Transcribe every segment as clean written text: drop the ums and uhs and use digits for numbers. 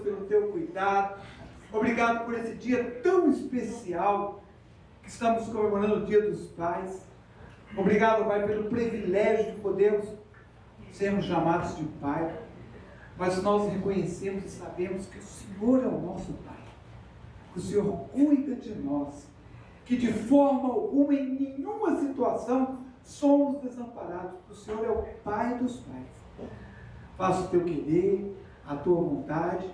pelo teu cuidado. Obrigado por esse dia tão especial que estamos comemorando o Dia dos Pais. Obrigado, Pai, pelo privilégio de podermos sermos chamados de Pai. Mas nós reconhecemos e sabemos que o Senhor é o nosso Pai. Que o Senhor cuida de nós. Que de forma alguma, em nenhuma situação, somos desamparados. O Senhor é o Pai dos pais. Faça o teu querer, a tua vontade,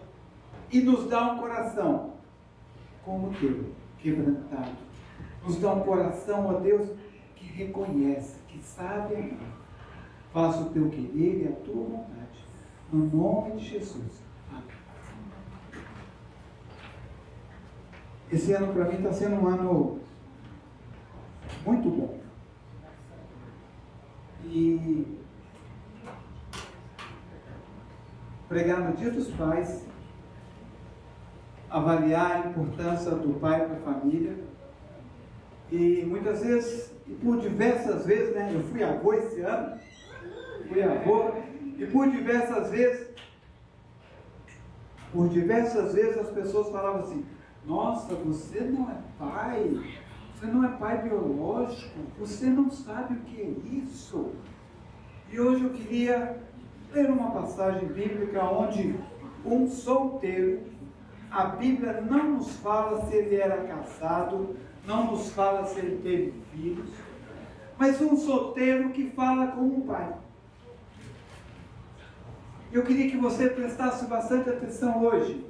e nos dá um coração como o teu, quebrantado. Nos dá um coração, ó Deus, que reconhece, que sabe amar. Faça o teu querer e a tua vontade. No nome de Jesus. Amém. Esse ano para mim está sendo um ano muito bom. E pregar no Dia dos Pais, avaliar a importância do pai para a família. E muitas vezes, e por diversas vezes, né, eu fui avô esse ano, e por diversas vezes as pessoas falavam assim: nossa, você não é pai biológico, você não sabe o que é isso. E hoje eu queria ler uma passagem bíblica onde um solteiro, a Bíblia não nos fala se ele era casado, não nos fala se ele teve filhos, mas um solteiro que fala com um pai. Eu queria que você prestasse bastante atenção hoje.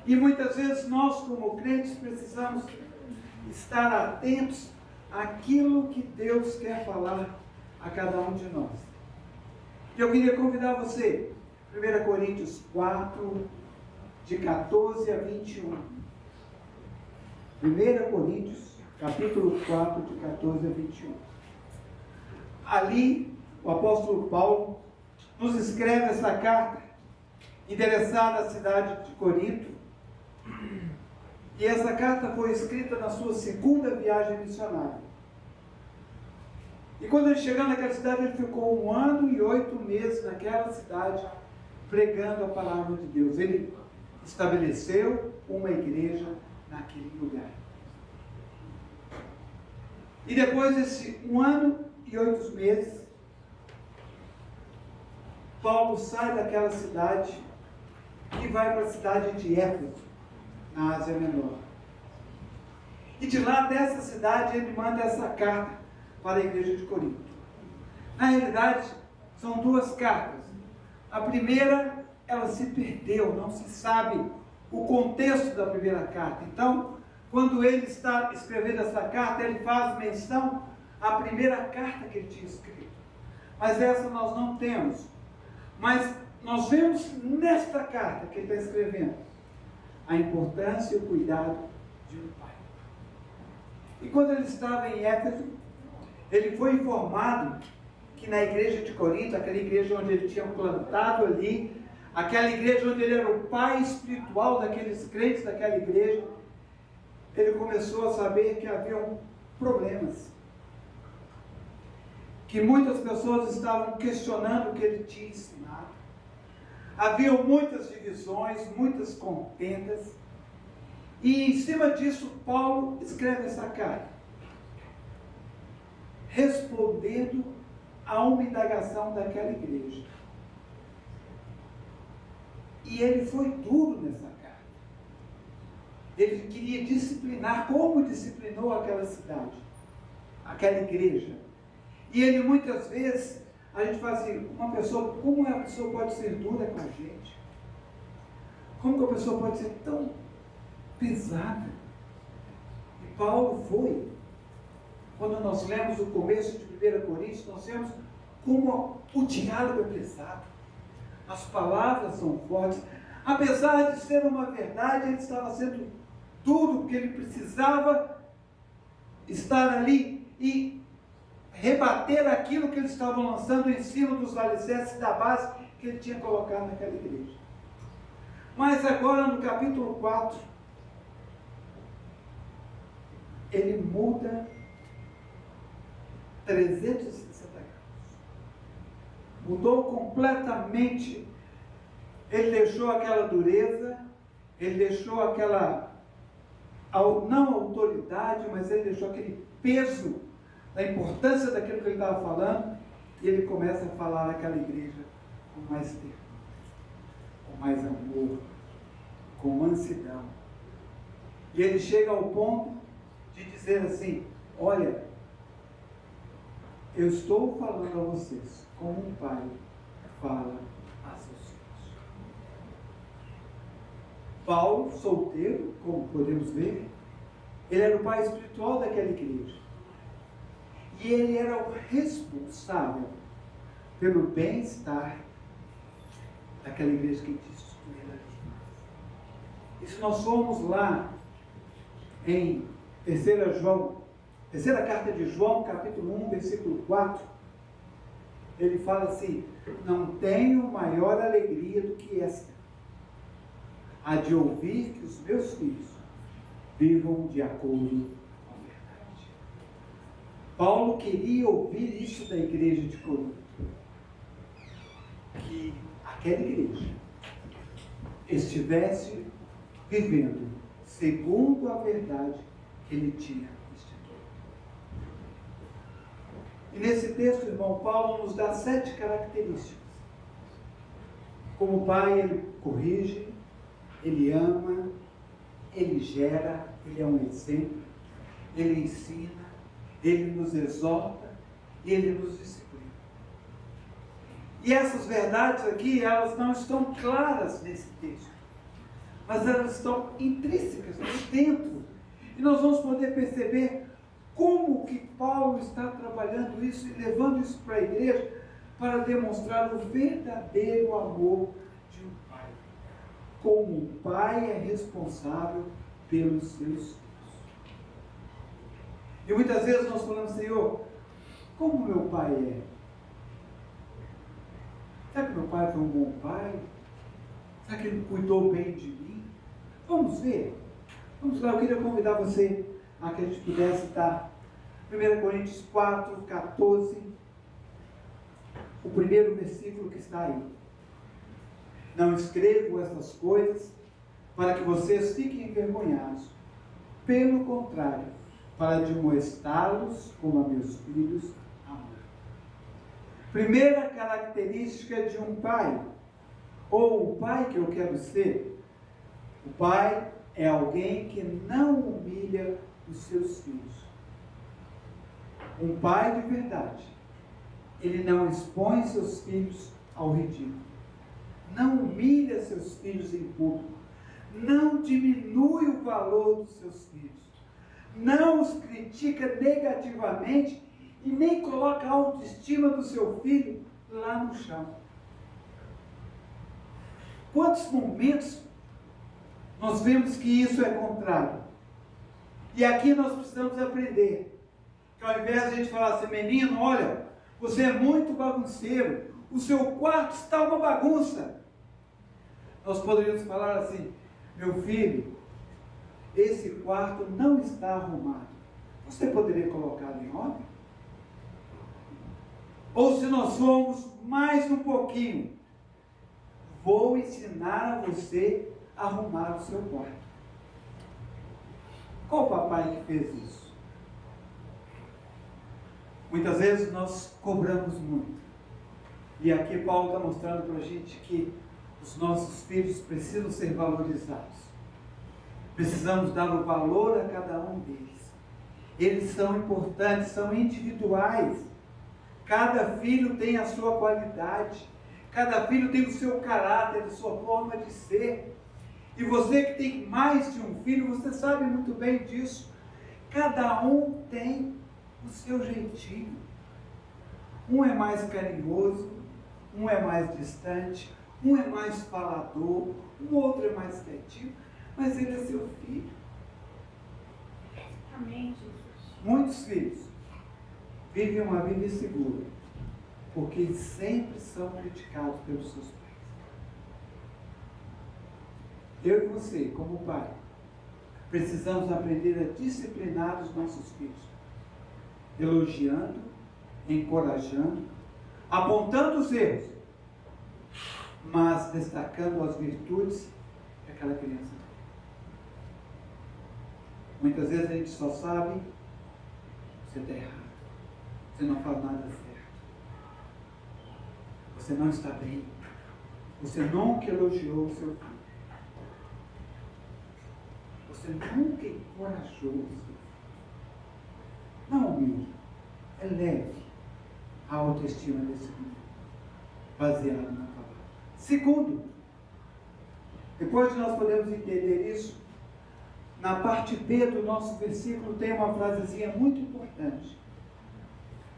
E muitas vezes nós, como crentes, precisamos estar atentos àquilo que Deus quer falar a cada um de nós. E eu queria convidar você, 1 Coríntios 4, de 14 a 21. 1 Coríntios, capítulo 4, de 14 a 21. Ali, o apóstolo Paulo nos escreve essa carta, endereçada à cidade de Corinto. E essa carta foi escrita na sua segunda viagem missionária. E quando ele chegou naquela cidade, ele ficou 1 ano e 8 meses naquela cidade, pregando a palavra de Deus. Ele estabeleceu uma igreja naquele lugar. E depois desse 1 ano e 8 meses, Paulo sai daquela cidade e vai para a cidade de Éfeso, na Ásia Menor. E de lá dessa cidade ele manda essa carta para a igreja de Corinto. Na realidade, são 2 cartas. A primeira, ela se perdeu, não se sabe o contexto da primeira carta. Então, quando ele está escrevendo essa carta, ele faz menção à primeira carta que ele tinha escrito. Mas essa nós não temos. Mas nós vemos nesta carta que ele está escrevendo a importância e o cuidado de um pai. E quando ele estava em Éfeso, ele foi informado que na igreja de Corinto, aquela igreja onde ele tinha plantado ali, aquela igreja onde ele era o pai espiritual daqueles crentes daquela igreja, ele começou a saber que haviam problemas. Que muitas pessoas estavam questionando o que ele tinha ensinado. Haviam muitas divisões, muitas contendas. E em cima disso, Paulo escreve essa carta, respondendo a uma indagação daquela igreja. E ele foi duro nessa carta. Ele queria disciplinar, como disciplinou aquela cidade, aquela igreja. E ele muitas vezes, a gente fala assim, como a pessoa pode ser dura com a gente? Como que a pessoa pode ser tão pesada? E Paulo foi. Quando nós lemos o começo de 1 Coríntios, nós vemos como o diálogo é pesado. As palavras são fortes. Apesar de ser uma verdade, ele estava sendo duro, porque ele precisava estar ali e rebater aquilo que eles estavam lançando em cima dos alicerces da base que ele tinha colocado naquela igreja. Mas agora no capítulo 4, ele muda 360 graus. Mudou completamente. Ele deixou aquela dureza, ele deixou aquela, não autoridade, mas ele deixou aquele peso da importância daquilo que ele estava falando, e ele começa a falar naquela igreja com mais tempo, com mais amor, com mansidão. E ele chega ao ponto de dizer assim: olha, eu estou falando a vocês como um pai fala a seus filhos. Paulo, solteiro, como podemos ver, ele era o pai espiritual daquela igreja. E ele era o responsável pelo bem-estar daquela igreja que disse que ele era demais. E se nós formos lá em terceira carta de João, capítulo 1, versículo 4, ele fala assim: não tenho maior alegria do que esta, a de ouvir que os meus filhos vivam de acordo com a verdade. Paulo queria ouvir isso da igreja de Corinto, que aquela igreja estivesse vivendo segundo a verdade que ele tinha instituído. E nesse texto, irmão, Paulo nos dá 7 características. Como pai, ele corrige, ele ama, ele gera, ele é um exemplo, ele ensina, ele nos exorta e ele nos disciplina. E essas verdades aqui, elas não estão claras nesse texto, mas elas estão intrínsecas dentro. E nós vamos poder perceber como que Paulo está trabalhando isso e levando isso para a igreja para demonstrar o verdadeiro amor de um pai. Como um pai é responsável pelos seus filhos. E muitas vezes nós falamos: Senhor, como meu pai é? Será que meu pai foi um bom pai? Será que ele cuidou bem de mim? Vamos ver. Vamos lá, eu queria convidar você a que a gente pudesse estar 1 Coríntios 4, 14, o primeiro versículo que está aí. Não escrevo essas coisas para que vocês fiquem envergonhados. Pelo contrário, para admoestá-los como a meus filhos amam. Primeira característica de um pai, ou o pai que eu quero ser. O pai é alguém que não humilha os seus filhos. Um pai de verdade, ele não expõe seus filhos ao ridículo, não humilha seus filhos em público, não diminui o valor dos seus filhos, não os critica negativamente e nem coloca a autoestima do seu filho lá no chão. Quantos momentos nós vemos que isso é contrário? E aqui nós precisamos aprender que ao invés de a gente falar assim: menino, olha, você é muito bagunceiro, o seu quarto está uma bagunça, nós poderíamos falar assim: meu filho, esse quarto não está arrumado, você poderia colocá-lo em ordem? Ou se nós formos mais um pouquinho, vou ensinar a você a arrumar o seu quarto. Qual papai que fez isso? Muitas vezes nós cobramos muito. E aqui Paulo está mostrando para a gente que os nossos filhos precisam ser valorizados. Precisamos dar o valor a cada um deles. Eles são importantes, são individuais. Cada filho tem a sua qualidade. Cada filho tem o seu caráter, a sua forma de ser. E você que tem mais de um filho, você sabe muito bem disso. Cada um tem o seu jeitinho. Um é mais carinhoso, um é mais distante, um é mais falador, o outro é mais quietinho, mas ele é seu filho. Amém, Jesus. Muitos filhos vivem uma vida insegura, porque sempre são criticados pelos seus pais. Eu e você, como pai, precisamos aprender a disciplinar os nossos filhos, elogiando, encorajando, apontando os erros, mas destacando as virtudes que aquela criança tem. Muitas vezes a gente só sabe: você está errado, você não faz nada certo, você não está bem, você nunca elogiou o seu filho, você nunca encorajou o seu filho. Não humilde, eleve a autoestima desse filho, baseado na palavra. Segundo, depois de nós podemos entender isso, na parte B do nosso versículo tem uma frasezinha muito importante.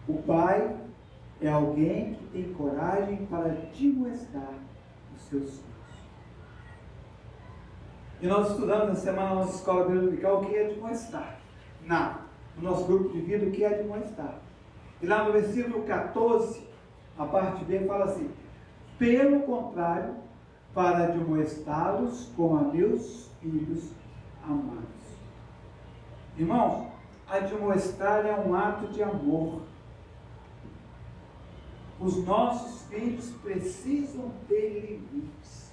O pai é alguém que tem coragem para admoestar os seus filhos. E nós estudamos na semana na nossa escola dominical o que é admoestar. No nosso grupo de vida, o que é admoestar. E lá no versículo 14, a parte B fala assim: pelo contrário, para admoestá-los como a meus filhos amados. Irmãos, admoestar é um ato de amor. Os nossos filhos precisam ter limites.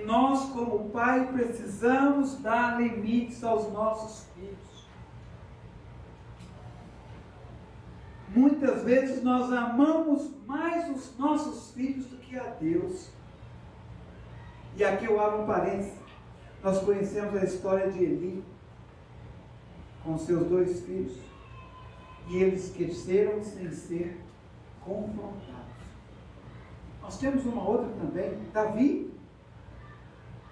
Nós, como pai, precisamos dar limites aos nossos filhos. Muitas vezes nós amamos mais os nossos filhos do que a Deus. E aqui eu abro um parênteses. Nós conhecemos a história de Eli com seus 2 filhos. E eles cresceram sem ser confrontados. Nós temos uma outra também. Davi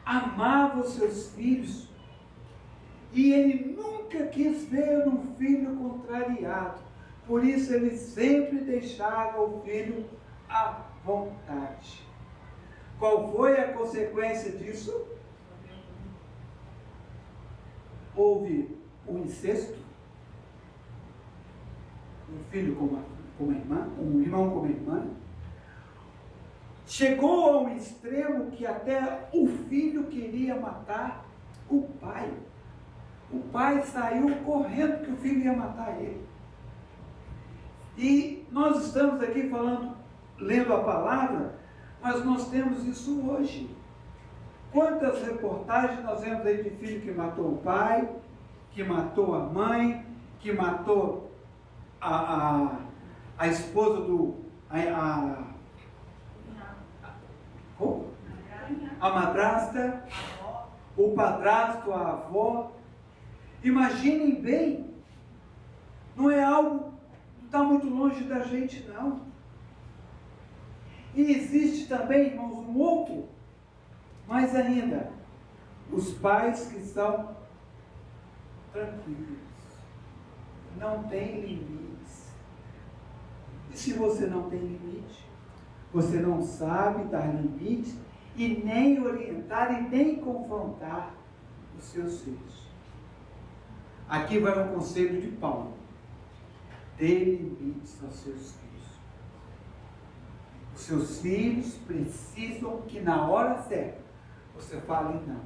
amava os seus filhos e ele nunca quis ver um filho contrariado. Por isso ele sempre deixava o filho à vontade. Qual foi a consequência disso? Houve o incesto, um filho com uma irmã, um irmão com uma irmã. Chegou a um extremo que até o filho queria matar o pai. O pai saiu correndo que o filho ia matar ele. E nós estamos aqui falando, lendo a palavra, mas nós temos isso hoje. Quantas reportagens nós vemos aí de filho que matou o pai, que matou a mãe, que matou a esposa do... a madrasta, o padrasto, a avó. Imaginem bem, não é algo que está muito longe da gente, não. E existe também, irmãos, um outro, mais ainda, os pais que são tranquilos, não têm limites. E se você não tem limite, você não sabe dar limite e nem orientar e nem confrontar os seus filhos. Aqui vai um conselho de Paulo: dê limites aos seus filhos. Os seus filhos precisam que na hora certa você fale não.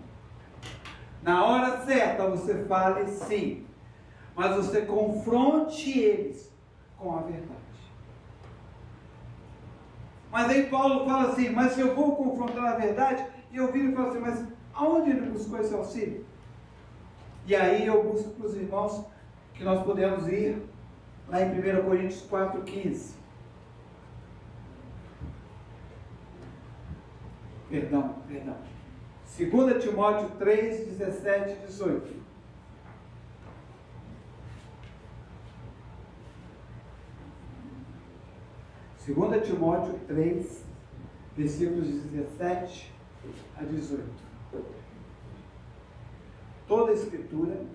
Na hora certa você fale sim. Mas você confronte eles com a verdade. Mas aí Paulo fala assim: mas se eu vou confrontar a verdade, e eu viro e falo assim: mas aonde ele buscou esse auxílio? E aí eu busco para os irmãos que nós podemos ir lá em 1 Coríntios 4,15. Perdão. 2 Timóteo 3, 17 e 18. Segunda Timóteo 3, versículos 17 a 18. Toda a Escritura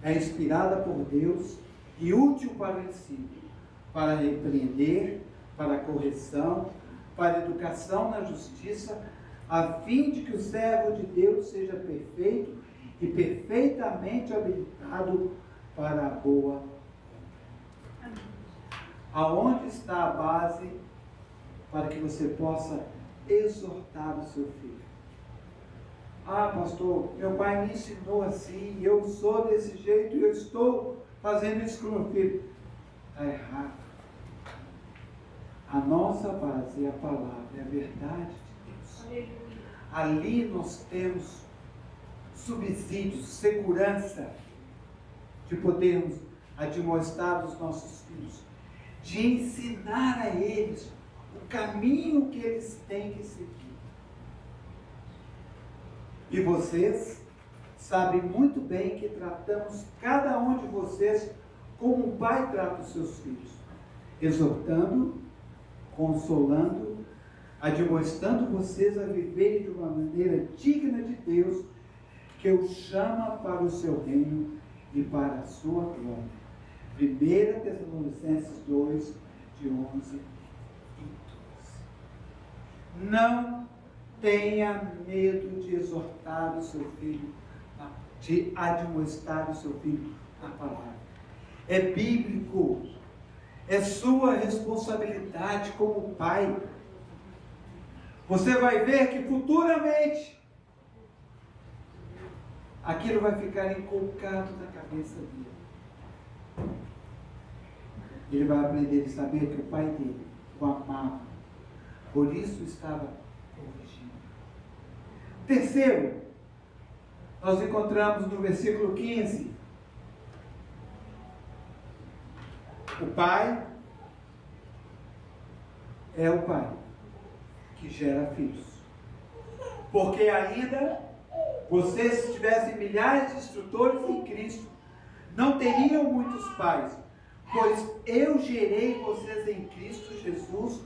é inspirada por Deus e útil para o ensino, para repreender, para a correção, para a educação na justiça, a fim de que o servo de Deus seja perfeito e perfeitamente habilitado para a boa obra. Aonde está a base para que você possa exortar o seu filho? Ah, pastor, meu pai me ensinou assim, eu sou desse jeito e eu estou fazendo isso com o meu filho. Está errado. A nossa base é a palavra, é a verdade de Deus. Ali nós temos subsídios, segurança de podermos admoestar os nossos filhos, de ensinar a eles o caminho que eles têm que seguir. E vocês sabem muito bem que tratamos cada um de vocês como um pai trata os seus filhos, exortando, consolando, admoestando vocês a viverem de uma maneira digna de Deus, que os chama para o seu reino e para a sua glória. 1 Tessalonicenses 2, de 11 e 12. Não tenha medo de exortar o seu filho, de admoestar o seu filho na palavra. É bíblico, é sua responsabilidade como pai. Você vai ver que futuramente aquilo vai ficar inculcado na cabeça dele. Ele vai aprender a saber que o pai dele o amava, por isso estava corrigindo. Terceiro, nós encontramos no versículo 15, o pai é o pai que gera filhos. Porque ainda vocês, se tivessem milhares de instrutores em Cristo, não teriam muitos pais, pois eu gerei vocês em Cristo Jesus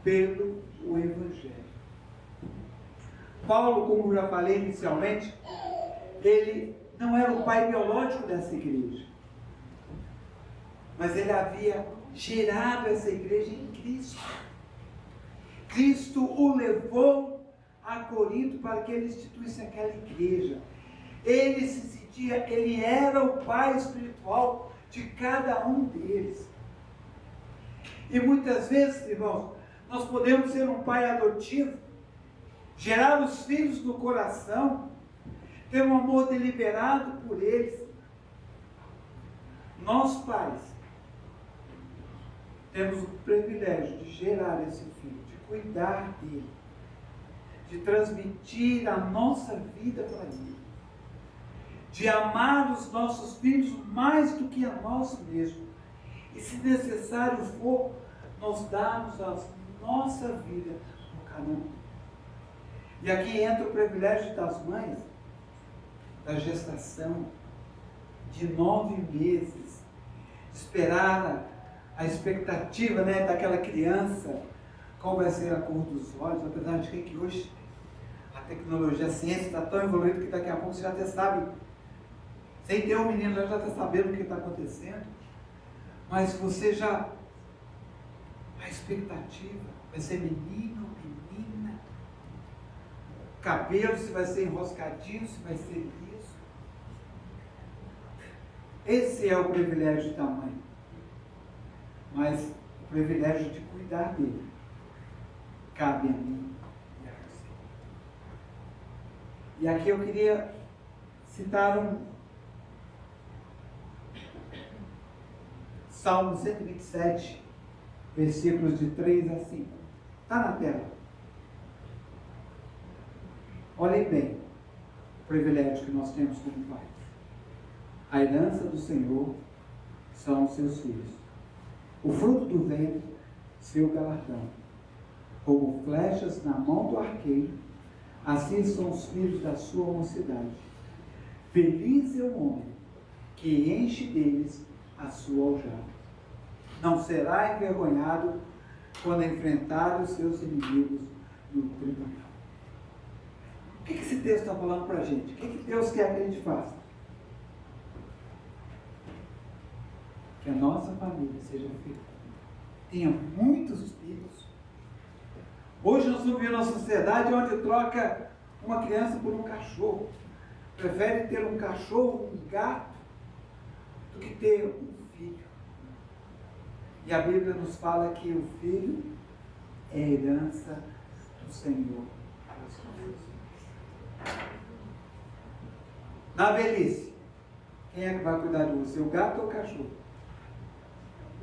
pelo Evangelho. Paulo, como já falei inicialmente, ele não era o pai biológico dessa igreja, mas ele havia gerado essa igreja em Cristo. Cristo o levou a Corinto para que ele instituísse aquela igreja. Ele se sentia, ele era o pai espiritual de cada um deles. E muitas vezes, irmãos, nós podemos ser um pai adotivo, gerar os filhos no coração, ter um amor deliberado por eles. Nós, pais, temos o privilégio de gerar esse filho, de cuidar dele, de transmitir a nossa vida para ele, de amar os nossos filhos mais do que a nós mesmos, e se necessário for, nós darmos a nossa vida no caminho. E aqui entra o privilégio das mães, da gestação, de 9 meses, esperar a expectativa, né, daquela criança, qual vai ser a cor dos olhos, apesar de que hoje a tecnologia, a ciência está tão evoluída que daqui a pouco você já até sabe, sem ter um menino, já está sabendo o que está acontecendo, mas você já, a expectativa, vai ser menino, menina, cabelo, se vai ser enroscadinho, se vai ser liso. Esse é o privilégio da mãe, mas o privilégio de cuidar dele cabe a mim e a você. E aqui eu queria citar Salmo 127, versículos de 3 a 5. Está na tela. Olhem bem o privilégio que nós temos como pais. A herança do Senhor são os seus filhos. O fruto do ventre, seu galardão. Como flechas na mão do arqueiro, assim são os filhos da sua mocidade. Feliz é o homem que enche deles a sua aljava. Não será envergonhado quando enfrentar os seus inimigos no tribunal. O que esse texto está falando para a gente? O que Deus quer que a gente faça? Que a nossa família seja feliz, tenha muitos filhos. Hoje nós estamos vivendo uma sociedade onde troca uma criança por um cachorro. Prefere ter um cachorro, um gato, do que ter um filho. E a Bíblia nos fala que o filho é a herança do Senhor. Na velhice, quem é que vai cuidar de você? O gato ou o cachorro?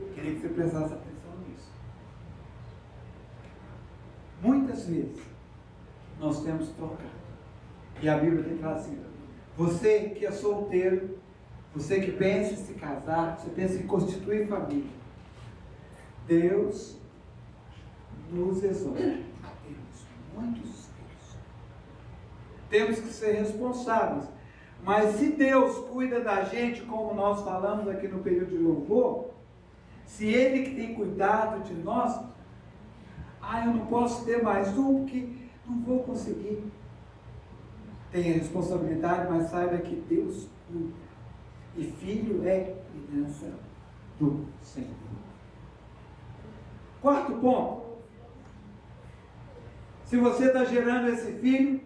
Eu queria que você prestasse atenção nisso. muitas vezes nós temos trocado. E a Bíblia tem falado assim: você que é solteiro, você que pensa em se casar, você pensa em constituir família, Deus nos exorta a termos muitos filhos. Temos que ser responsáveis. Mas se Deus cuida da gente, como nós falamos aqui no período de louvor, se Ele que tem cuidado de nós, eu não posso ter mais um, porque não vou conseguir. Tenha responsabilidade, mas saiba que Deus cuida. E filho é criança do Senhor. Quarto ponto. Se você está gerando esse filho,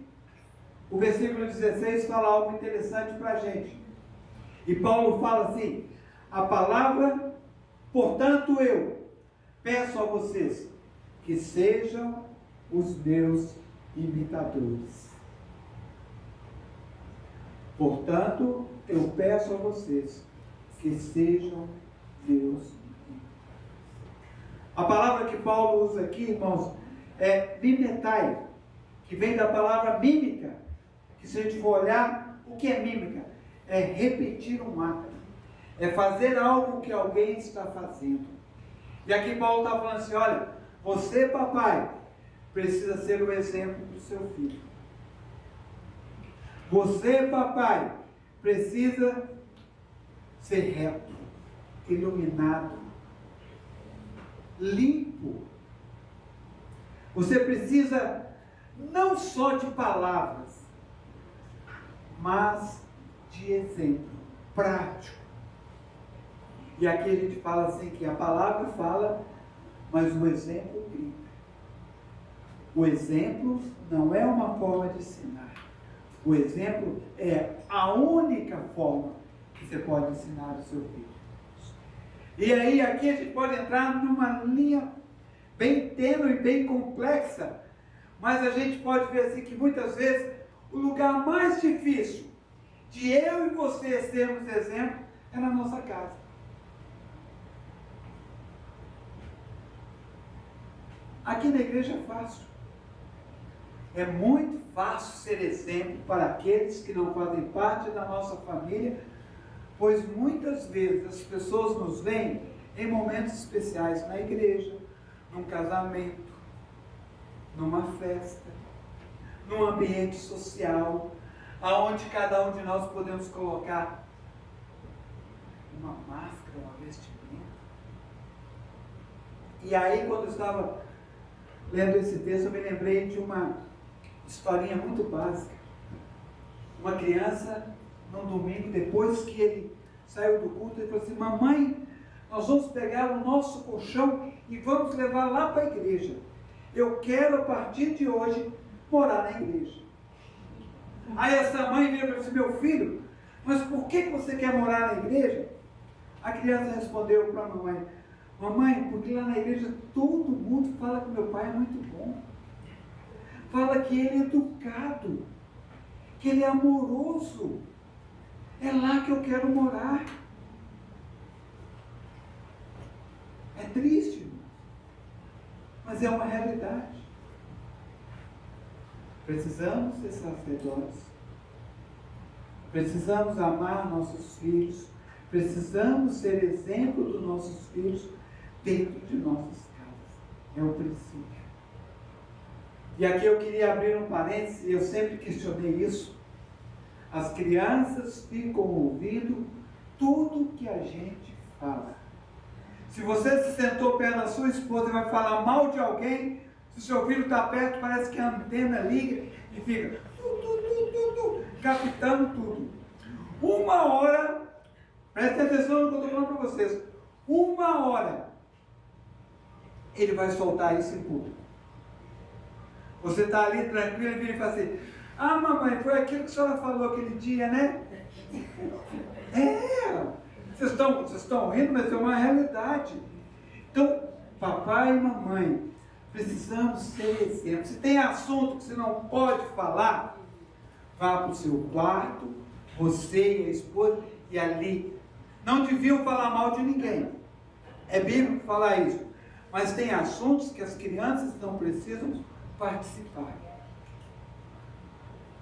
o versículo 16 fala algo interessante para a gente. E Paulo fala assim: a palavra, portanto eu peço a vocês que sejam os meus imitadores. Portanto, eu peço a vocês que sejam meus imitadores. A palavra que Paulo usa aqui, irmãos, é mimetai, que vem da palavra mímica, que se a gente for olhar, o que é mímica? É repetir um ato, é fazer algo que alguém está fazendo. E aqui Paulo está falando assim: olha, você, papai, precisa ser o exemplo do seu filho. Você, papai, precisa ser reto, iluminado, limpo. Você precisa não só de palavras, mas de exemplo prático. E aqui a gente fala assim, que a palavra fala, mas o exemplo grita. O exemplo não é uma forma de ensinar. O exemplo é a única forma que você pode ensinar o seu filho. E aí aqui a gente pode entrar numa linha bem tênue e bem complexa, mas a gente pode ver assim que muitas vezes o lugar mais difícil de eu e você sermos exemplo é na nossa casa. Aqui na igreja é fácil. É muito fácil ser exemplo para aqueles que não fazem parte da nossa família, pois muitas vezes as pessoas nos veem em momentos especiais na igreja, num casamento, numa festa, num ambiente social, aonde cada um de nós podemos colocar uma máscara, uma vestimenta. E aí, quando eu estava lendo esse texto, eu me lembrei de uma historinha muito básica. Uma criança, num domingo, depois que ele saiu do culto, ele falou assim: mamãe, nós vamos pegar o nosso colchão e vamos levar lá para a igreja. Eu quero, a partir de hoje, morar na igreja. Aí essa mãe veio e falou assim: meu filho, mas por que você quer morar na igreja? A criança respondeu para a mamãe: mamãe, porque lá na igreja todo mundo fala que meu pai é muito bom. Fala que ele é educado, que ele é amoroso. É lá que eu quero morar. É triste, mas é uma realidade. Precisamos ser sacerdotes. Precisamos amar nossos filhos. Precisamos ser exemplo dos nossos filhos dentro de nossas casas. É o princípio. E aqui eu queria abrir um parênteses, eu sempre questionei isso. As crianças ficam ouvindo tudo que a gente fala. Se você se sentou perto da sua esposa e vai falar mal de alguém, se o seu filho está perto, parece que a antena liga e fica captando tudo. Uma hora, prestem atenção no que eu estou falando para vocês, uma hora ele vai soltar isso em público. Você está ali tranquilo e vira e fala assim: ah, mamãe, foi aquilo que a senhora falou aquele dia, né? Vocês estão rindo, mas é uma realidade. Então, papai e mamãe, precisamos ser exemplo. Se tem assunto que você não pode falar, vá para o seu quarto, você e a esposa, e ali. Não deviam falar mal de ninguém. É bíblico falar isso. Mas tem assuntos que as crianças não precisam participar.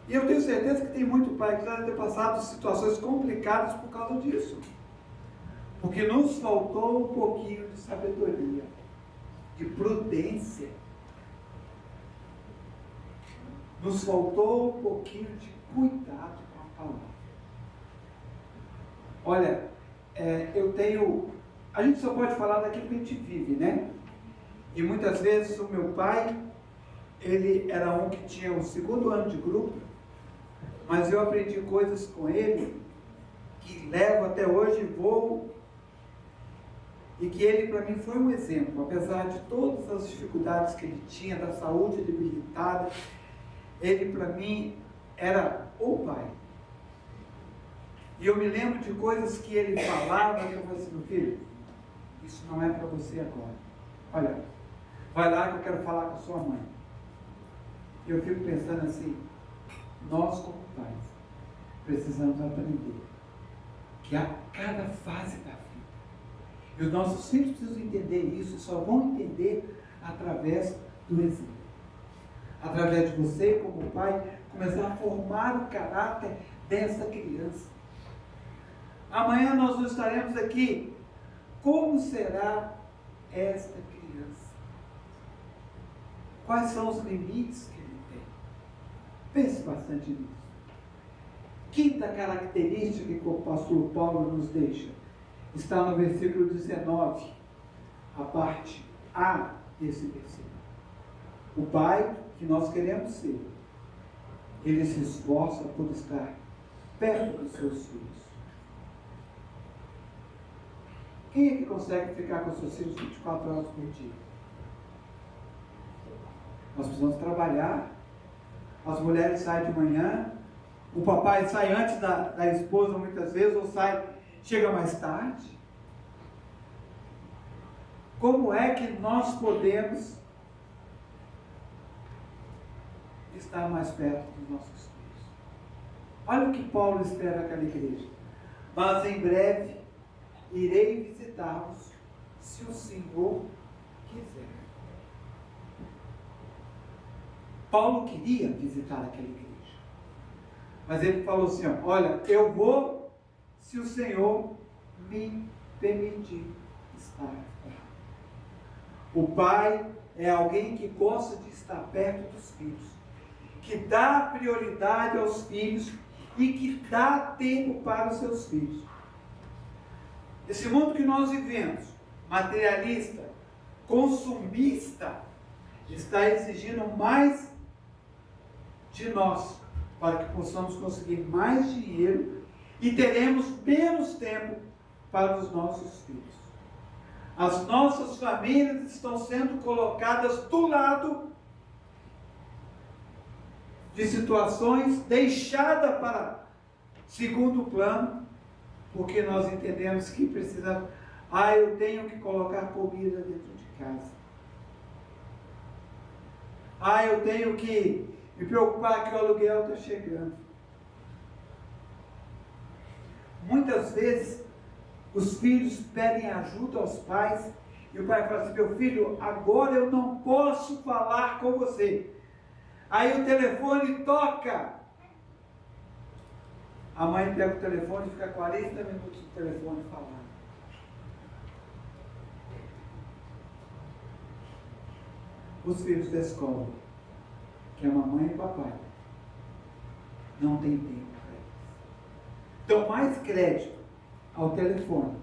E eu tenho certeza que tem muito pai que já deve ter passado situações complicadas por causa disso. Porque nos faltou um pouquinho de sabedoria, de prudência. Nos faltou um pouquinho de cuidado com a palavra. Olha, a gente só pode falar daquilo que a gente vive, né? E muitas vezes o meu pai, ele era um que tinha o 2º ano de grupo, mas eu aprendi coisas com ele que levo até hoje, vou, e que ele para mim foi um exemplo, apesar de todas as dificuldades que ele tinha, da saúde debilitada, ele para mim era o pai. E eu me lembro de coisas que ele falava, que eu falei assim, meu filho, isso não é para você agora. Olha, vai lá que eu quero falar com a sua mãe. E eu fico pensando assim, nós como pais, precisamos aprender que a cada fase da vida, e os nossos filhos precisam entender isso, e só vão entender através do exemplo. Através de você, como pai, começar a formar o caráter dessa criança. Amanhã nós não estaremos aqui. Como será esta criança? Quais são os limites que ele tem? Pense bastante nisso. Quinta característica que o pastor Paulo nos deixa está no versículo 19, a parte A desse versículo. O pai que nós queremos ser, ele se esforça por estar perto dos seus filhos. Quem é que consegue ficar com seus filhos 24 horas por dia? Nós precisamos trabalhar. As mulheres saem de manhã, o papai sai antes da esposa muitas vezes, ou chega mais tarde. Como é que nós podemos estar mais perto dos nossos filhos? Olha o que Paulo espera daquela igreja. Mas em breve irei visitá-los, se o Senhor quiser. Paulo queria visitar aquela igreja, mas ele falou assim, olha, eu vou se o Senhor me permitir estar lá. O pai é alguém que gosta de estar perto dos filhos, que dá prioridade aos filhos e que dá tempo para os seus filhos. Esse mundo que nós vivemos, materialista, consumista, está exigindo mais de nós, para que possamos conseguir mais dinheiro e teremos menos tempo para os nossos filhos. As nossas famílias estão sendo colocadas do lado de situações deixadas para segundo plano, porque nós entendemos que precisamos, eu tenho que colocar comida dentro de casa. Eu tenho que me preocupar que o aluguel está chegando. Muitas vezes, os filhos pedem ajuda aos pais, e o pai fala assim, meu filho, agora eu não posso falar com você. Aí o telefone toca. A mãe pega o telefone e fica 40 minutos no telefone falando. Os filhos descobrem que a mamãe e o papai não têm tempo para eles. Dão mais crédito ao telefone,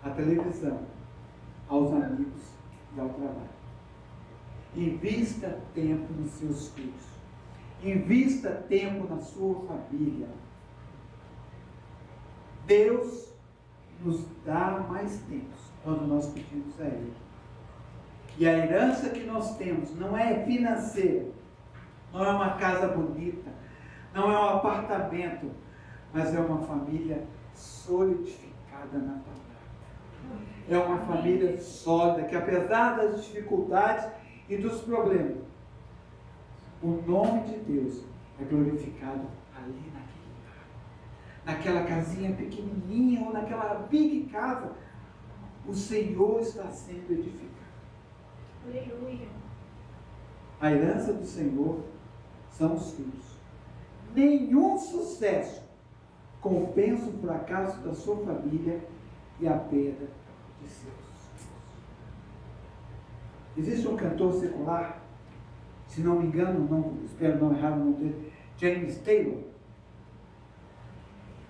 à televisão, aos amigos e ao trabalho. Invista tempo nos seus filhos. Invista tempo na sua família. Deus nos dá mais tempo quando nós pedimos a Ele. E a herança que nós temos não é financeira, não é uma casa bonita, não é um apartamento, mas é uma família solidificada na palavra. É uma família sólida, que apesar das dificuldades e dos problemas, o nome de Deus é glorificado ali naquela casinha pequenininha ou naquela big casa. O Senhor está sendo edificado. Aleluia. A herança do Senhor são os filhos. Nenhum sucesso compensa o fracasso da sua família e a perda de seus filhos. Existe um cantor secular, se não me engano, espero não errar o nome dele, James Taylor.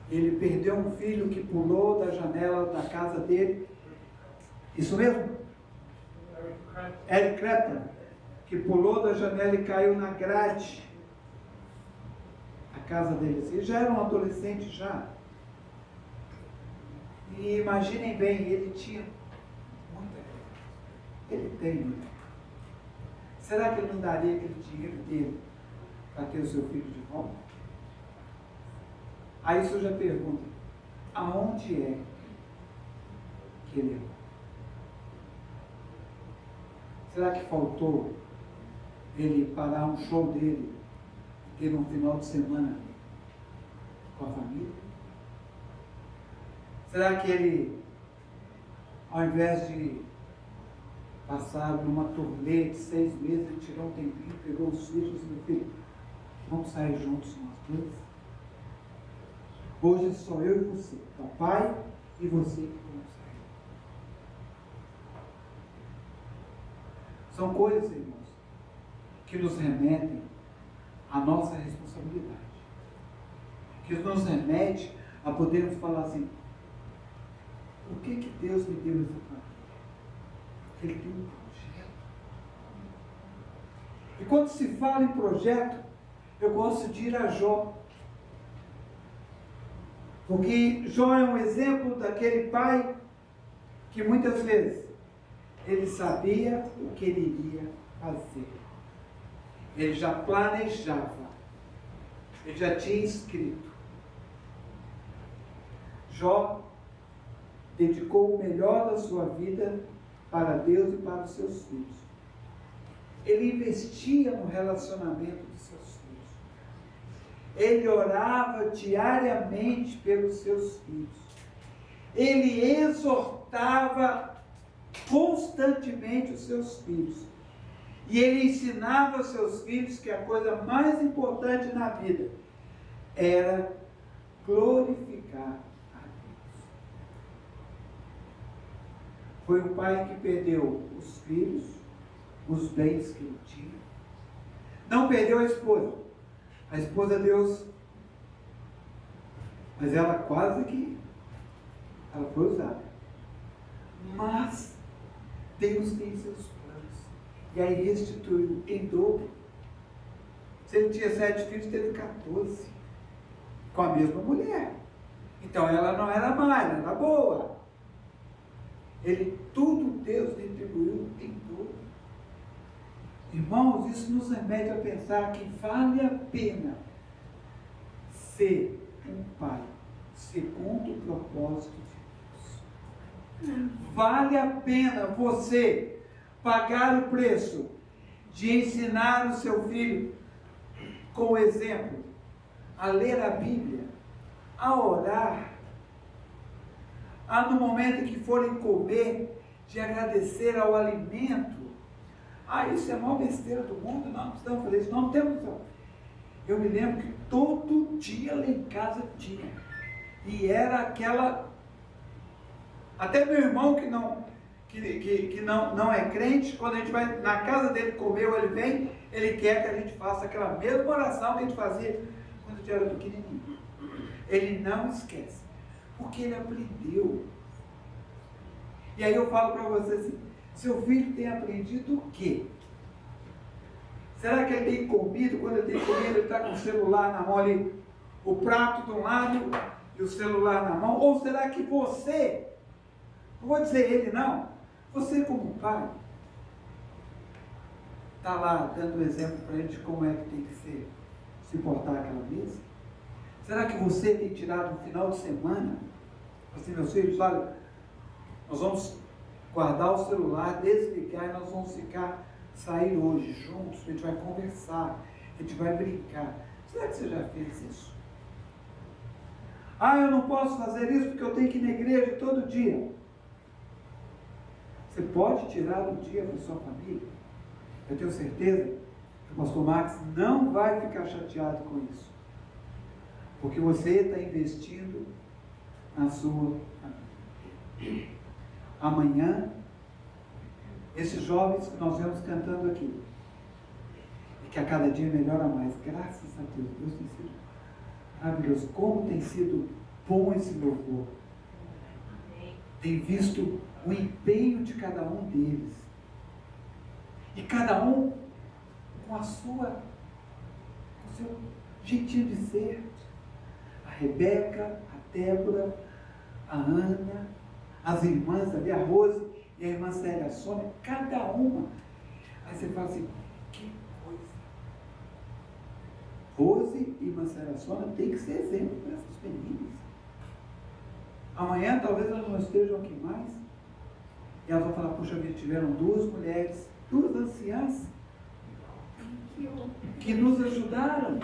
Ele perdeu um filho que pulou da janela da casa dele. Isso mesmo? Eric Clapton, que pulou da janela e caiu na grade da casa dele. Ele já era um adolescente já. E imaginem bem, ele tinha muita grana. Ele tem muita grana. Será que ele não daria aquele dinheiro dele para ter o seu filho de volta? Aí isso já pergunta, aonde é que ele é? Será que faltou ele parar um show dele e ter um final de semana com a família? Será que ele, ao invés de passar numa turnê de 6 meses, ele tirou um tempinho, pegou os filhos e disse, meu filho, vamos sair juntos nós dois? Hoje só eu e você, papai e você que vamos sair. São coisas, irmãos, que nos remetem à nossa responsabilidade. Que nos remete a podermos falar assim, por que Deus me deu essa família? Ele tem um projeto. E quando se fala em projeto, eu gosto de ir a Jó. Porque Jó é um exemplo daquele pai que muitas vezes ele sabia o que ele iria fazer. Ele já planejava. Ele já tinha escrito. Jó dedicou o melhor da sua vida para Deus e para os seus filhos. Ele investia no relacionamento dos seus filhos. Ele orava diariamente pelos seus filhos. Ele exortava constantemente os seus filhos. E ele ensinava aos seus filhos que a coisa mais importante na vida era glorificar a Deus. Foi um pai que perdeu os filhos, os bens que ele tinha. Não perdeu a esposa. A esposa Deus, mas ela quase que ela foi usada. Mas Deus tem seus planos. E aí restituiu em dobro. Se ele tinha 7 filhos, teve 14. Com a mesma mulher. Então ela não era má, ela era boa. Tudo Deus retribuiu em dobro. Irmãos, isso nos remete a pensar que vale a pena ser um pai segundo o propósito de Deus. Vale a pena você pagar o preço de ensinar o seu filho com exemplo a ler a Bíblia, a orar, a no momento que forem comer, de agradecer ao alimento. Isso é a maior besteira do mundo, nós não precisamos fazer isso, não temos. Eu me lembro que todo dia lá em casa tinha. E era aquela. Até meu irmão que não é crente, quando a gente vai na casa dele comer ou ele vem, ele quer que a gente faça aquela mesma oração que a gente fazia quando a gente era pequenininho. Ele não esquece, porque ele aprendeu. E aí eu falo para você assim, seu filho tem aprendido o quê? Será que ele tem comido? Quando ele tem comido, ele está com o celular na mão ali, o prato de um lado e o celular na mão? Ou será que você, não vou dizer ele não, você como pai, está lá dando exemplo para ele de como é que tem que se portar aquela mesa? Será que você tem tirado um final de semana? Assim, meus filhos, olha, nós vamos guardar o celular, desligar e nós vamos sair hoje juntos, a gente vai conversar, a gente vai brincar. Será que você já fez isso? Eu não posso fazer isso porque eu tenho que ir na igreja todo dia. Você pode tirar um dia para sua família? Eu tenho certeza Pastor Max não vai ficar chateado com isso. Porque você está investindo na sua família. Amanhã, esses jovens que nós vemos cantando aqui, e que a cada dia melhora mais, graças a Deus, Deus tem sido maravilhoso. Como tem sido bom esse louvor. Tem visto o empenho de cada um deles. E cada um com o seu jeitinho de ser. A Rebeca, a Débora, a Ana, as irmãs ali, a Rose e a irmã Célia, a Sônia, cada uma. Aí você fala assim, que coisa. Rose e irmã Célia, a Sônia tem que ser exemplo para essas meninas. Amanhã talvez elas não estejam aqui mais. E elas vão falar, puxa vida, tiveram duas mulheres, duas anciãs que nos ajudaram.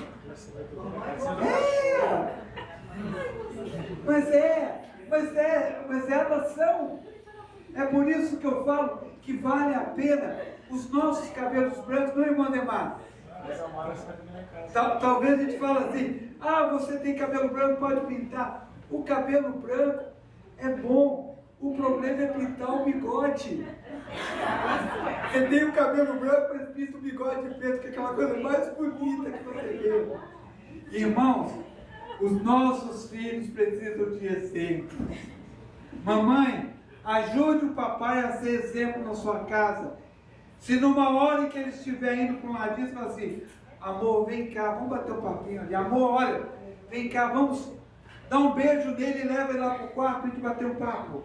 Mas elas são. É por isso que eu falo que vale a pena os nossos cabelos brancos, não é, irmão Demar? Talvez a gente fale assim, você tem cabelo branco, pode pintar. O cabelo branco é bom, o problema é pintar o bigode. Você tem o cabelo branco, mas pinta o bigode de preto, que é aquela coisa mais bonita que você vê. Irmãos, os nossos filhos precisam de exemplo. Mamãe, ajude o papai a ser exemplo na sua casa. Se numa hora em que ele estiver indo para um ladinho, você fala assim, amor, vem cá, vamos bater um papinho ali. Amor, olha, vem cá, vamos dar um beijo nele e leva ele lá para o quarto para a gente bater um papo.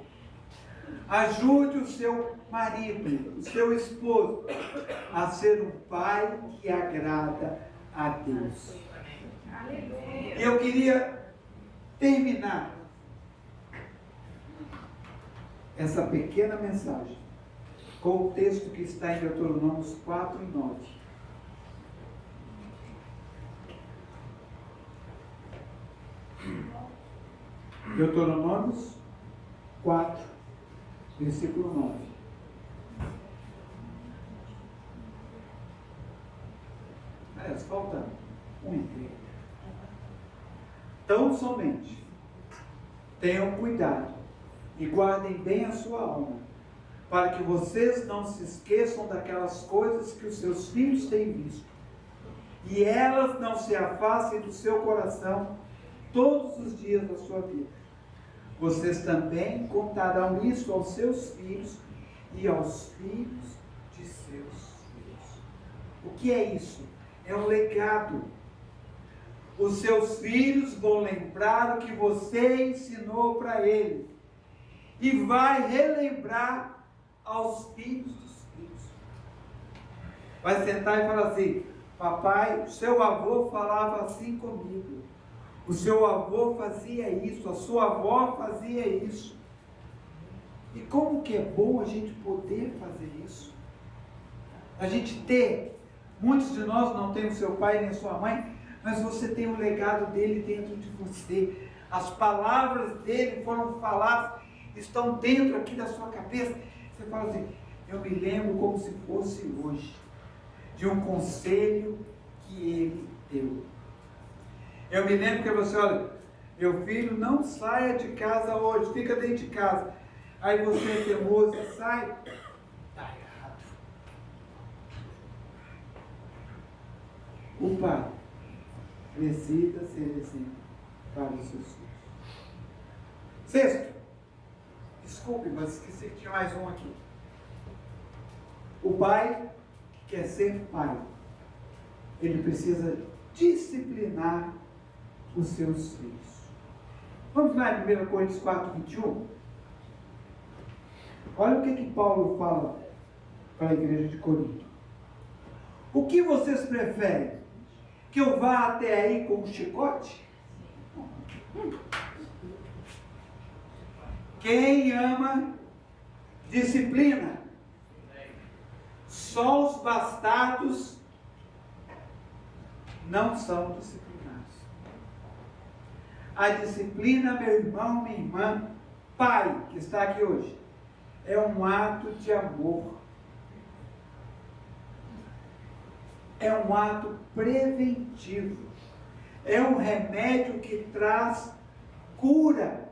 Ajude o seu marido, o seu esposo, a ser um pai que agrada a Deus. E eu queria terminar essa pequena mensagem com o texto que está em Deuteronômios 4 e 9. Deuteronômios 4, versículo 9. Aliás, falta um emprego. Tão somente tenham cuidado e guardem bem a sua alma, para que vocês não se esqueçam daquelas coisas que os seus filhos têm visto, e elas não se afastem do seu coração todos os dias da sua vida. Vocês também contarão isso aos seus filhos e aos filhos de seus filhos. O que é isso? É um legado. Os seus filhos vão lembrar o que você ensinou para eles. E vai relembrar aos filhos dos filhos. Vai sentar e falar assim, papai, o seu avô falava assim comigo. O seu avô fazia isso, a sua avó fazia isso. E como que é bom a gente poder fazer isso? A gente ter, muitos de nós não têm o seu pai nem a sua mãe, mas você tem o legado dele dentro de você. As palavras dele foram faladas, estão dentro aqui da sua cabeça. Você fala assim, eu me lembro como se fosse hoje, de um conselho que ele deu. Eu me lembro que você, olha, meu filho, não saia de casa hoje, fica dentro de casa. Aí você é teimoso, sai, está errado. O pai precisa ser exemplo para os seus filhos. Sexto, desculpe, mas esqueci que tinha mais um aqui. O pai que quer ser pai, ele precisa disciplinar os seus filhos. Vamos lá em 1 Coríntios 4, 21. Olha o que Paulo fala para a igreja de Corinto. O que vocês preferem? Que eu vá até aí com um chicote? Quem ama, disciplina. Só os bastardos não são disciplinados. A disciplina, meu irmão, minha irmã, pai, que está aqui hoje, é um ato de amor. é um ato preventivo. É um remédio que traz cura.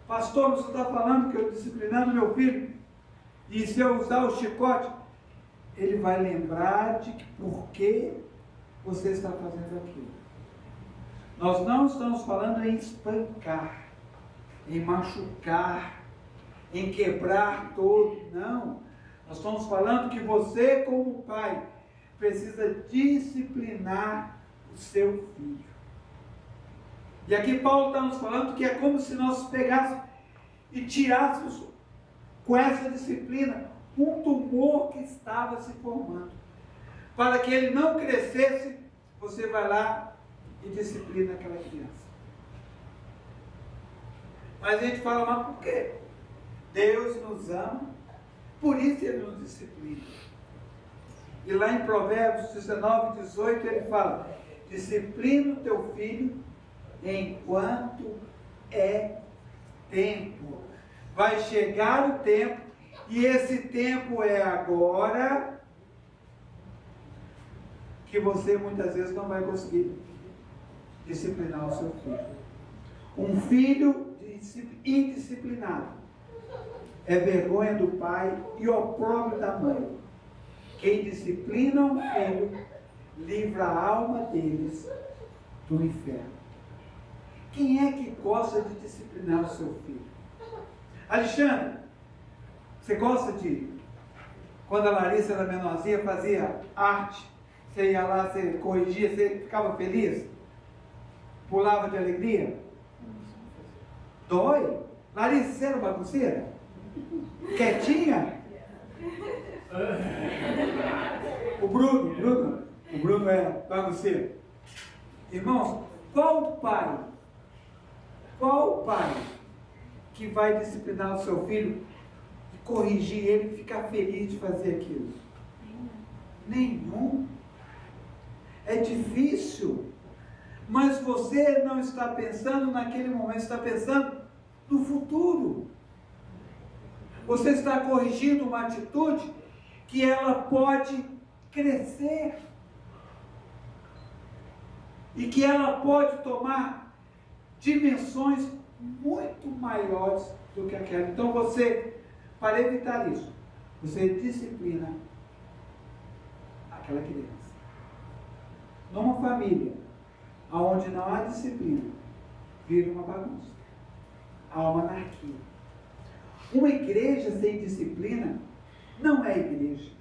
Pastor, você está falando que eu disciplinando meu filho, e se eu usar o chicote, ele vai lembrar de por que você está fazendo aquilo. Nós não estamos falando em espancar, em machucar, em quebrar todo, não. Nós estamos falando que você, como pai, precisa disciplinar o seu filho. E aqui Paulo está nos falando que é como se nós pegássemos e tirássemos com essa disciplina um tumor que estava se formando. Para que ele não crescesse, você vai lá e disciplina aquela criança. Mas a gente fala, mas por quê? Deus nos ama, por isso Ele nos disciplina. E lá em Provérbios 19, 18, ele fala: disciplina o teu filho enquanto é tempo. Vai chegar o tempo, e esse tempo é agora, que você muitas vezes não vai conseguir disciplinar o seu filho. Um filho indisciplinado é vergonha do pai e opróbrio da mãe. Quem disciplina um filho livra a alma deles do inferno. Quem é que gosta de disciplinar o seu filho? Alexandre, você gosta de, quando a Larissa era menorzinha, fazia arte, você ia lá, você corrigia, você ficava feliz? Pulava de alegria? Dói? Larissa, você era bagunceira? Quietinha? O Bruno era bagunceiro. Irmãos, qual pai que vai disciplinar o seu filho e corrigir ele e ficar feliz de fazer aquilo? Nenhum. É difícil. Mas você não está pensando naquele momento, está pensando no futuro. Você está corrigindo uma atitude que ela pode crescer e que ela pode tomar dimensões muito maiores do que aquela. Então você, para evitar isso, você disciplina aquela criança. Numa família onde não há disciplina, vira uma bagunça, há uma anarquia. Uma igreja sem disciplina não é igreja.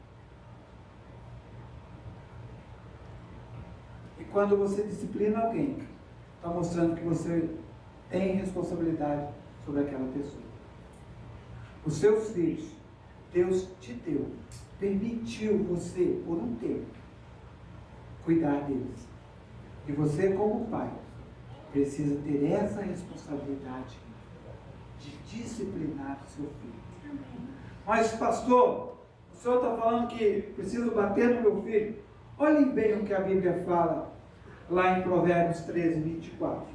E quando você disciplina alguém, está mostrando que você tem responsabilidade sobre aquela pessoa. Os seus filhos, Deus te deu, permitiu você, por um tempo, cuidar deles. E você, como pai, precisa ter essa responsabilidade de disciplinar o seu filho. Mas, pastor, o senhor está falando que preciso bater no meu filho? Olhem bem o que a Bíblia fala lá em Provérbios 13, 24.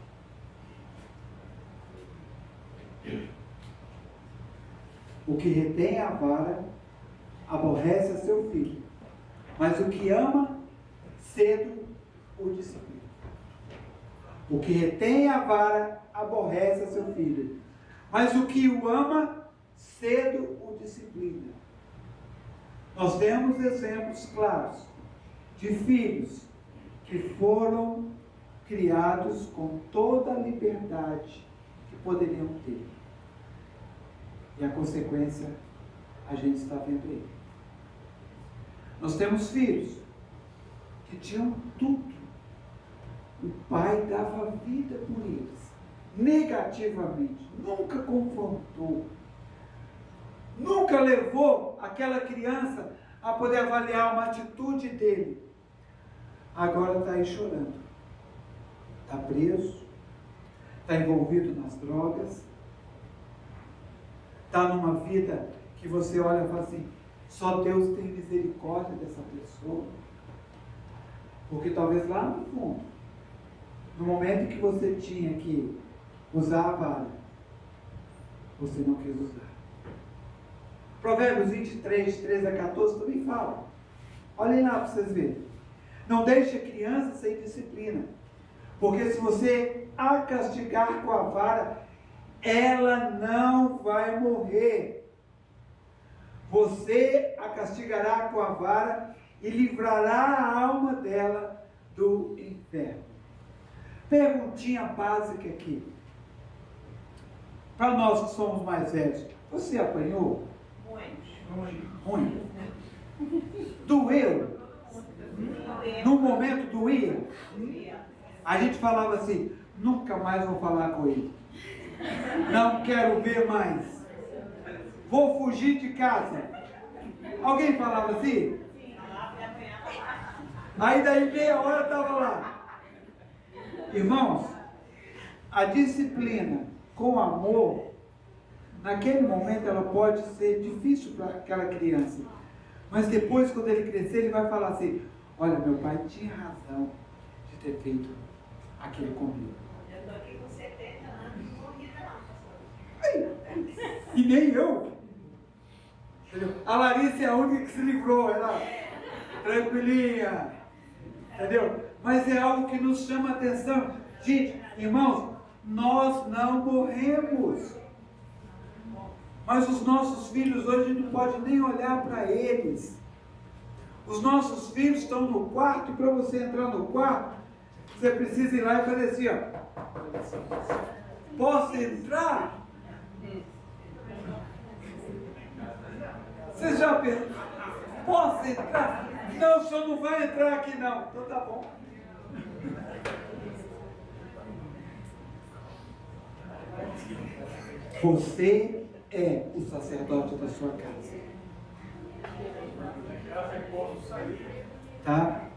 O que retém a vara aborrece a seu filho, mas o que ama cedo o disciplina. O que retém a vara aborrece a seu filho, mas o que o ama cedo o disciplina. Nós temos exemplos claros de filhos que foram criados com toda a liberdade que poderiam ter. E a consequência, a gente está vendo aí. Nós temos filhos que tinham tudo. O pai dava vida por eles, negativamente, nunca confrontou, nunca levou aquela criança a poder avaliar uma atitude dele. Agora está aí chorando, está preso, está envolvido nas drogas, está numa vida que você olha e fala assim, só Deus tem misericórdia dessa pessoa. Porque talvez lá no fundo, no momento que você tinha que usar a vara, você não quis usar. Provérbios 23, 13 a 14 também fala. Olhem lá para vocês verem. Não deixe a criança sem disciplina. Porque se você a castigar com a vara, ela não vai morrer. Você a castigará com a vara e livrará a alma dela do inferno. Perguntinha básica aqui. Para nós que somos mais velhos, você apanhou? Muito. Doeu? No momento doía? A gente falava assim, nunca mais vou falar com ele. Não quero ver mais. Vou fugir de casa. Alguém falava assim? Aí daí meia hora estava lá. Irmãos, a disciplina com amor, naquele momento ela pode ser difícil para aquela criança. Mas depois, quando ele crescer, ele vai falar assim, olha, meu pai tinha razão de ter feito aquilo comigo. Eu estou aqui com 70 anos, não morri não. E nem eu. Entendeu? A Larissa é a única que se livrou, ela tranquilinha. Entendeu? Mas é algo que nos chama a atenção. Gente, irmãos, nós não morremos. Mas os nossos filhos hoje a gente não pode nem olhar para eles. Os nossos filhos estão no quarto e para você entrar no quarto, você precisa ir lá e fazer assim, ó. Posso entrar? Você já pensou? Posso entrar? Não, o senhor não vai entrar aqui não. Então tá bom. Você é o sacerdote da sua casa. Tá?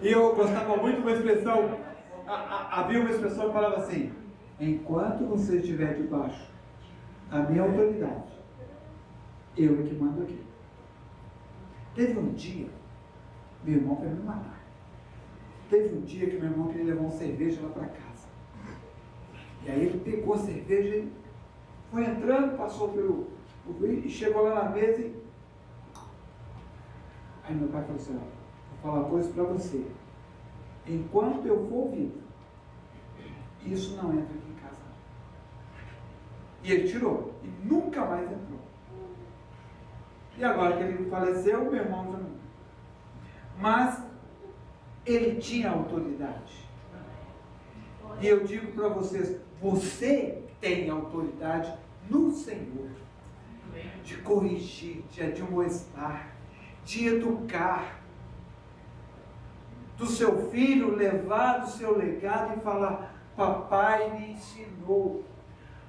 E eu gostava muito de uma expressão, havia uma expressão que falava assim, enquanto você estiver debaixo da minha autoridade, eu é que mando aqui. Teve um dia, meu irmão foi me matar. Teve um dia que meu irmão queria levar uma cerveja lá para casa. E aí ele pegou a cerveja e foi entrando, passou pelo e chegou lá na mesa e... Aí meu pai falou assim, ó, vou falar uma coisa para você. Enquanto eu for vivo, isso não entra aqui em casa. E ele tirou. E nunca mais entrou. E agora que ele faleceu, meu irmão já não. Mas ele tinha autoridade. E eu digo para vocês, você tem autoridade no Senhor de corrigir, de admoestar, de educar, do seu filho levar do seu legado e falar, papai me ensinou,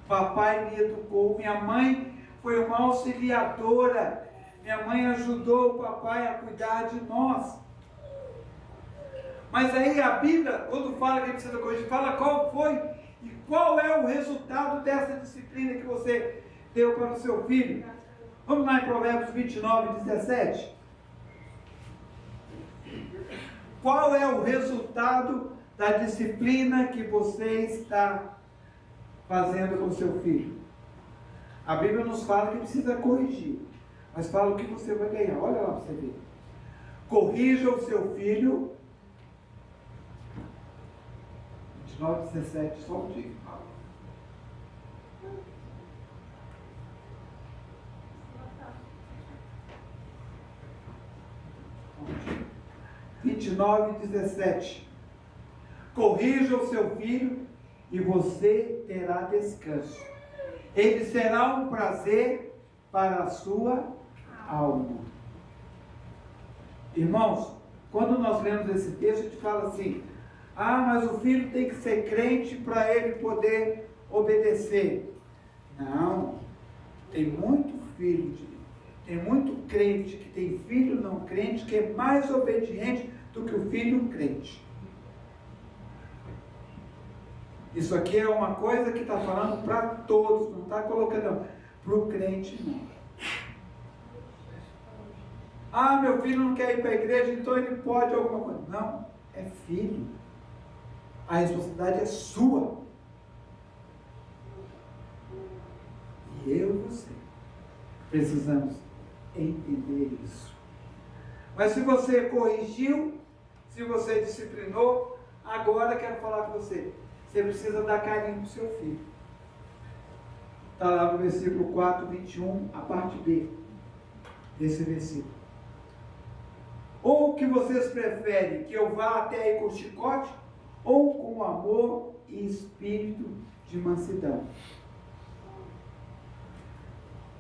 papai me educou, minha mãe foi uma auxiliadora, minha mãe ajudou o papai a cuidar de nós. Mas aí a Bíblia, quando fala que precisa corrigir, fala qual foi e qual é o resultado dessa disciplina que você deu para o seu filho. Vamos lá em Provérbios 29, 17. Qual é o resultado da disciplina que você está fazendo com o seu filho? A Bíblia nos fala que precisa corrigir, mas fala o que você vai ganhar. Olha lá para você ver. Corrija o seu filho. 29, 17, só um dia. 29, 17. Corrija o seu filho e você terá descanso. Ele será um prazer para a sua alma. Irmãos, quando nós lemos esse texto, a gente fala assim, mas o filho tem que ser crente para ele poder obedecer. Não, tem muito filho, tem muito crente que tem filho não crente que é mais obediente do que o filho crente. Isso aqui é uma coisa que está falando para todos, não está colocando para o crente não. Meu filho não quer ir para a igreja, então ele pode alguma coisa. Não, é filho. A responsabilidade é sua. E eu e você precisamos entender isso. Mas se você corrigiu, Se você disciplinou, agora quero falar com você. Você precisa dar carinho para o seu filho. Está lá no versículo 4, 21, a parte B desse versículo. Ou que vocês preferem que eu vá até aí com chicote, ou com amor e espírito de mansidão.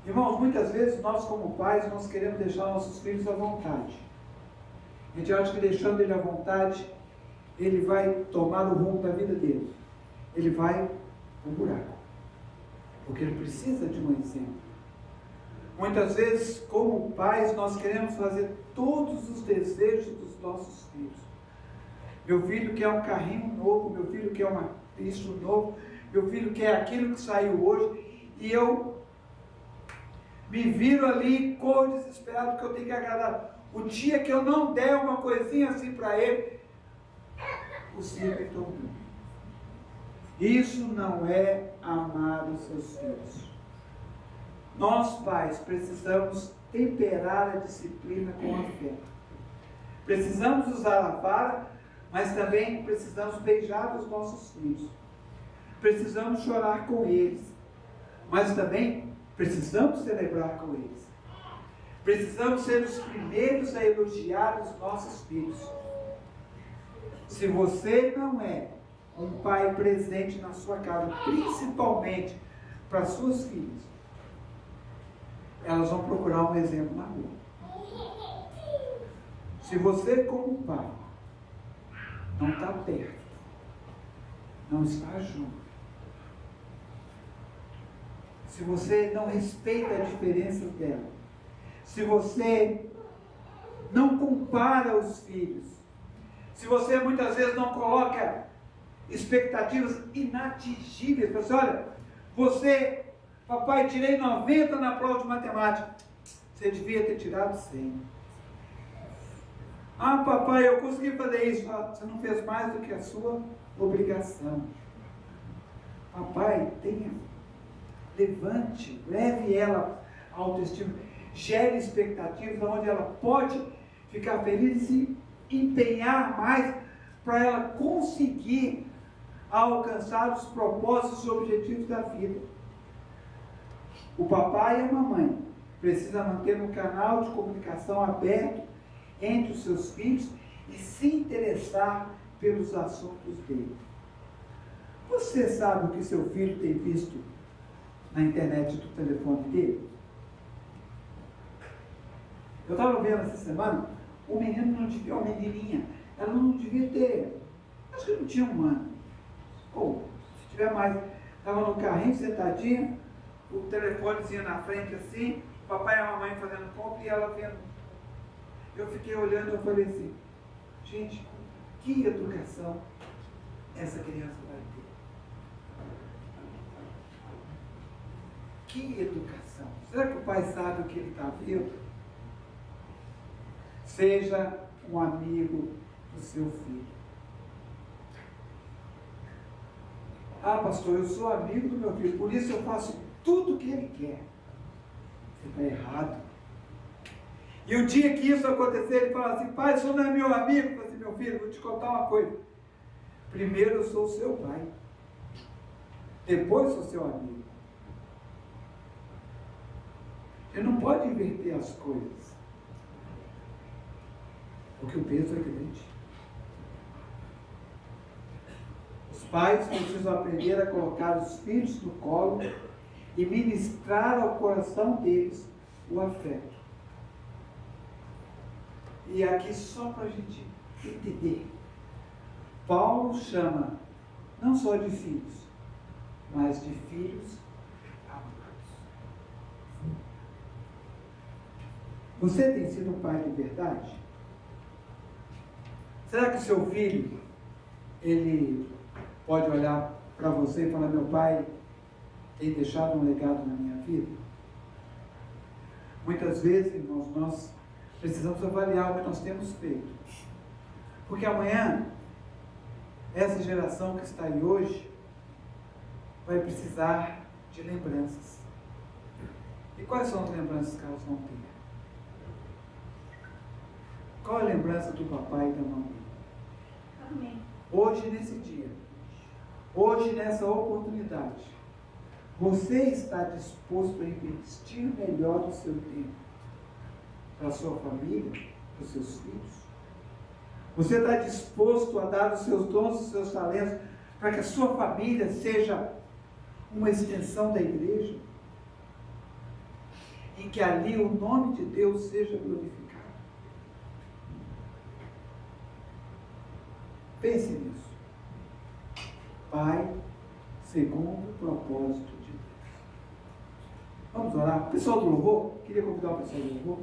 Irmãos, muitas vezes nós como pais, nós queremos deixar nossos filhos à vontade. A gente acha que deixando ele à vontade, ele vai tomar o rumo da vida dele. Ele vai para o buraco. Porque ele precisa de um exemplo. Muitas vezes, como pais, nós queremos fazer todos os desejos dos nossos filhos. Meu filho quer um carrinho novo, meu filho quer isso novo, meu filho quer aquilo que saiu hoje, e eu me viro ali, corro desesperado, porque eu tenho que agradar. O dia que eu não der uma coisinha assim para ele, o circo tomou. Isso não é amar os seus filhos. Nós, pais, precisamos temperar a disciplina com afeto. Precisamos usar a vara, mas também precisamos beijar os nossos filhos. Precisamos chorar com eles, mas também precisamos celebrar com eles. Precisamos ser os primeiros a elogiar os nossos filhos. Se você não é um pai presente na sua casa, principalmente para suas filhas, elas vão procurar um exemplo na rua. Se você, como pai, não está perto, não está junto, se você não respeita a diferença dela, se você não compara os filhos, se você muitas vezes não coloca expectativas inatingíveis, você olha, você, papai, tirei 90 na prova de matemática, você devia ter tirado 100. Ah, papai, eu consegui fazer isso. Você não fez mais do que a sua obrigação. Papai, levante, leve ela à autoestima, gere expectativas onde ela pode ficar feliz e se empenhar mais para ela conseguir alcançar os propósitos e objetivos da vida. O papai e a mamãe precisam manter um canal de comunicação aberto entre os seus filhos e se interessar pelos assuntos dele. Você sabe o que seu filho tem visto na internet do telefone dele? Eu estava vendo essa semana, o menino não devia, uma menininha, ela não devia ter, acho que não tinha um ano, ou se tiver mais, estava no carrinho sentadinha, o telefonezinho na frente assim, o papai e a mamãe fazendo compra e ela vendo. Eu fiquei olhando e eu falei assim, gente, que educação essa criança vai ter? Que educação? Será que o pai sabe o que ele está vendo? Seja um amigo do seu filho. Ah, pastor, eu sou amigo do meu filho, por isso eu faço tudo o que ele quer. Você está errado. E o dia que isso acontecer, ele fala assim, pai, o senhor não é meu amigo? Eu falo assim, meu filho, vou te contar uma coisa. Primeiro eu sou o seu pai. Depois sou seu amigo. Você não pode inverter as coisas. Porque o peso é grande. Os pais precisam aprender a colocar os filhos no colo e ministrar ao coração deles o afeto. E aqui só para a gente entender, Paulo chama não só de filhos, mas de filhos amados. Você tem sido um pai de verdade? Será que o seu filho, ele pode olhar para você e falar, meu pai tem deixado um legado na minha vida? Muitas vezes, irmãos, nós precisamos avaliar o que nós temos feito. Porque amanhã, essa geração que está aí hoje, vai precisar de lembranças. E quais são as lembranças que elas vão ter? Qual a lembrança do papai e da mamãe? Amém. Hoje, nesse dia, hoje, nessa oportunidade, você está disposto a investir melhor o seu tempo para a sua família, para os seus filhos? Você está disposto a dar os seus dons, os seus talentos, para que a sua família seja uma extensão da igreja? Em que ali o nome de Deus seja glorificado? Pense nisso. Pai, segundo o propósito de Deus. Vamos orar? Pessoal do louvor, queria convidar o pessoal do louvor.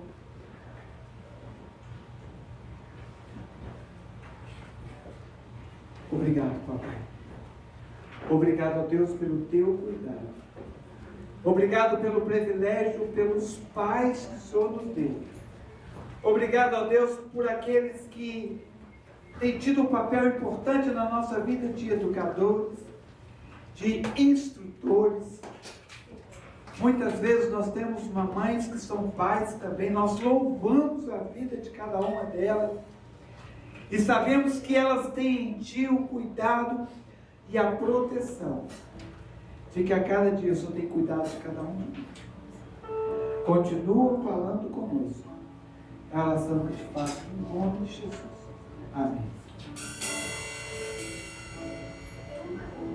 Obrigado, papai. Obrigado a Deus pelo teu cuidado. Obrigado pelo privilégio, pelos pais que o Senhor nos deu. Obrigado a Deus por aqueles que têm tido um papel importante na nossa vida de educadores, de instrutores. Muitas vezes nós temos mamães que são pais também. Nós louvamos a vida de cada uma delas. E sabemos que elas têm em Ti o cuidado e a proteção de que a cada dia o Senhor tem cuidado de cada um de nós. Continua falando conosco. Elas são de fato em nome de Jesus. Amém.